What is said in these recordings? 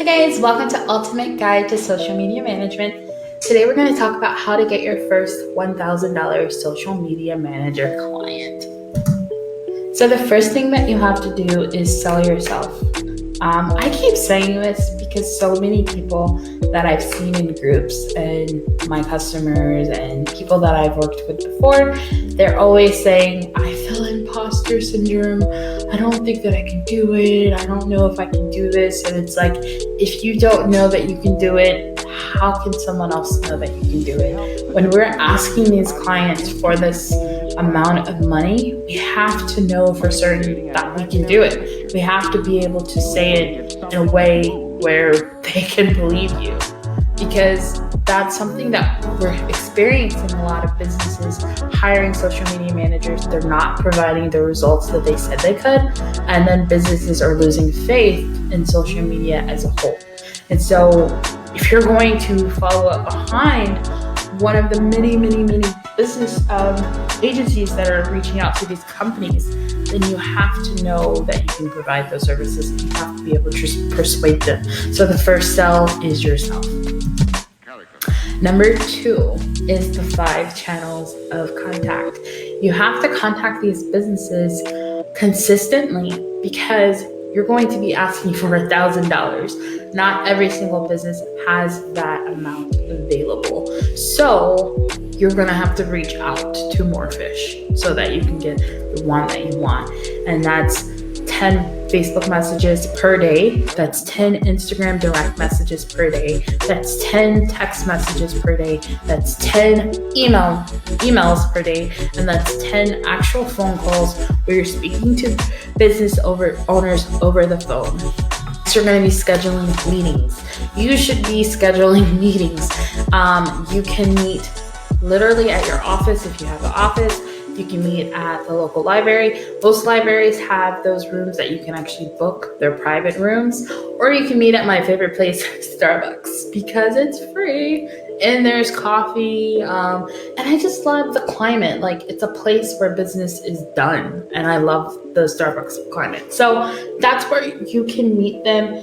Hi guys, welcome to Ultimate Guide to Social Media Management. Today we're going to talk about how to get your first $1,000 social media manager client. So the first thing that you have to do is sell yourself. I keep saying this because so many people that I've seen in groups and my customers and people that I've worked with before, they're always saying, I feel imposter syndrome. I don't think that I can do it. I don't know if I can do this. And it's like, if you don't know that you can do it, how can someone else know that you can do it? When we're asking these clients for this amount of money, we have to know for certain that we can do it. We have to be able to say it in a way where they can believe you, because that's something that we're experiencing in a lot of businesses. Hiring social media managers, they're not providing the results that they said they could, and then businesses are losing faith in social media as a whole. And so if you're going to follow up behind one of the many business agencies that are reaching out to these companies, then you have to know that you can provide those services, and you have to be able to persuade them. So the first sell is yourself. Number 2 is the 5 channels of contact. You have to contact these businesses consistently because you're going to be asking for $1,000. Not every single business has that amount available. So you're going to have to reach out to more fish so that you can get the one that you want. And that's 10 Facebook messages per day. That's 10 Instagram direct messages per day. That's 10 text messages per day. That's 10 emails per day. And that's 10 actual phone calls where you're speaking to business owners over the phone. So you're going to be scheduling meetings. You should be scheduling meetings. You can meet literally at your office if you have an office. You can meet at the local library. Most libraries have those rooms that you can actually book, their private rooms, or you can meet at my favorite place, Starbucks, because it's free and there's coffee. And I just love the climate. Like, it's a place where business is done, and I love the Starbucks climate. So that's where you can meet them.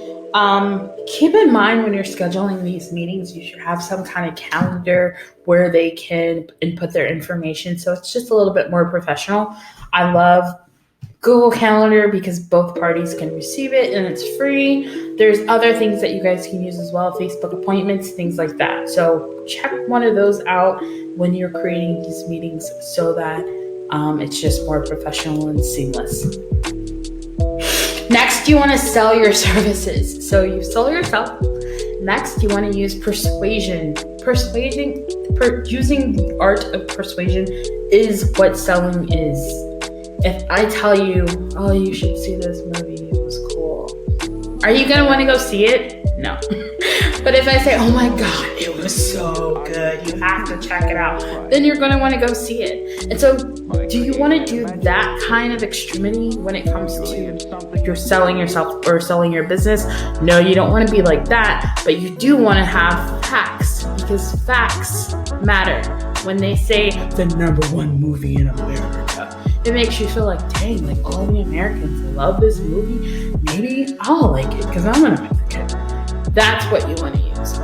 Keep in mind when you're scheduling these meetings, you should have some kind of calendar where they can input their information. So it's just a little bit more professional. I love Google Calendar because both parties can receive it and it's free. There's other things that you guys can use as well, Facebook appointments, things like that. So check one of those out when you're creating these meetings so that it's just more professional and seamless. Next, you want to sell your services. So you sell yourself. Next, you want to use persuasion. Using the art of persuasion is what selling is. If I tell you, oh, you should see this movie, it was cool, are you going to want to go see it? No. But if I say, oh my God, it was so good, you have to check it out, then you're going to want to go see it. And so do you want to do that kind of extremity when it comes to you're selling yourself or selling your business? No, you don't want to be like that, but you do want to have facts, because facts matter. When they say the number 1 movie in America, it makes you feel like, dang, like all the Americans love this movie. Maybe I'll like it because I'm going to make the kid. That's what you want to use.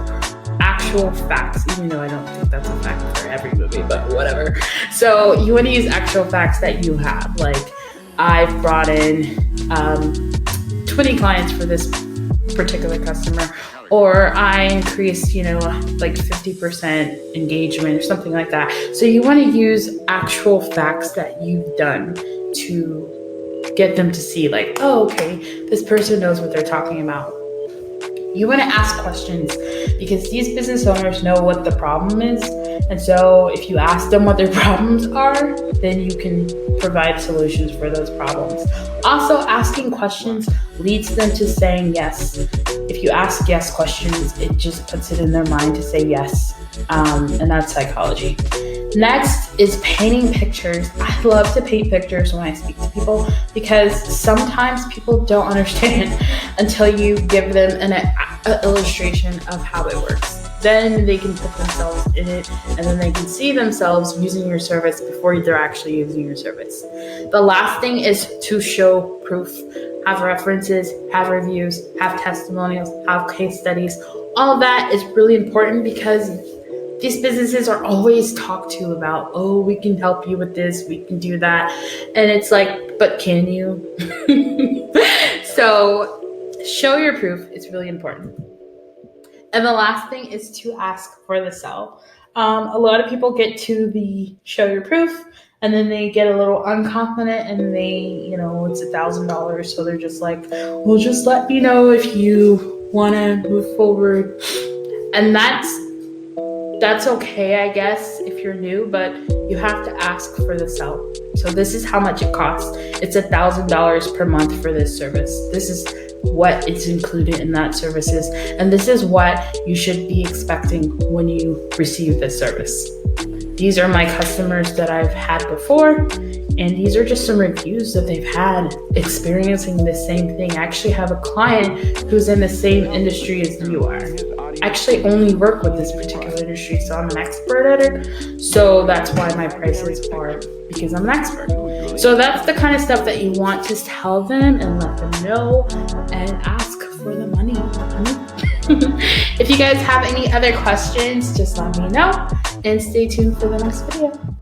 Actual facts, even though I don't think that's a fact for every movie, but whatever. So you want to use actual facts that you have. Like, I've brought in 20 clients for this particular customer, or I increased, like 50% engagement or something like that. So you want to use actual facts that you've done to get them to see, like, oh, okay, this person knows what they're talking about. You want to ask questions because these business owners know what the problem is. And so if you ask them what their problems are, then you can provide solutions for those problems. Also, asking questions leads them to saying yes. If you ask yes questions, it just puts it in their mind to say yes. And that's psychology. Next is painting pictures. I love to paint pictures when I speak to people because sometimes people don't understand until you give them an illustration of how it works. Then they can put themselves in it, and then they can see themselves using your service before they're actually using your service. The last thing is to show proof. have references, have reviews, have testimonials, have case studies. All of that is really important because these businesses are always talked to about, oh, we can help you with this, we can do that. And it's like, but can you? So show your proof. It's really important. And the last thing is to ask for the sell. A lot of people get to the show your proof and then they get a little unconfident and they, it's $1,000. So they're just like, well, just let me know if you want to move forward. And that's okay, I guess, if you're new, but you have to ask for the sell. So this is how much it costs. It's $1,000 per month for this service. This is what is included in that services. And this is what you should be expecting when you receive this service. These are my customers that I've had before, and these are just some reviews that they've had experiencing the same thing. I actually have a client who's in the same industry as you are. I actually only work with this particular industry, so I'm an expert at it. So that's why my prices are, because I'm an expert. So that's the kind of stuff that you want to tell them and let them know and ask for the money. If you guys have any other questions, just let me know and stay tuned for the next video.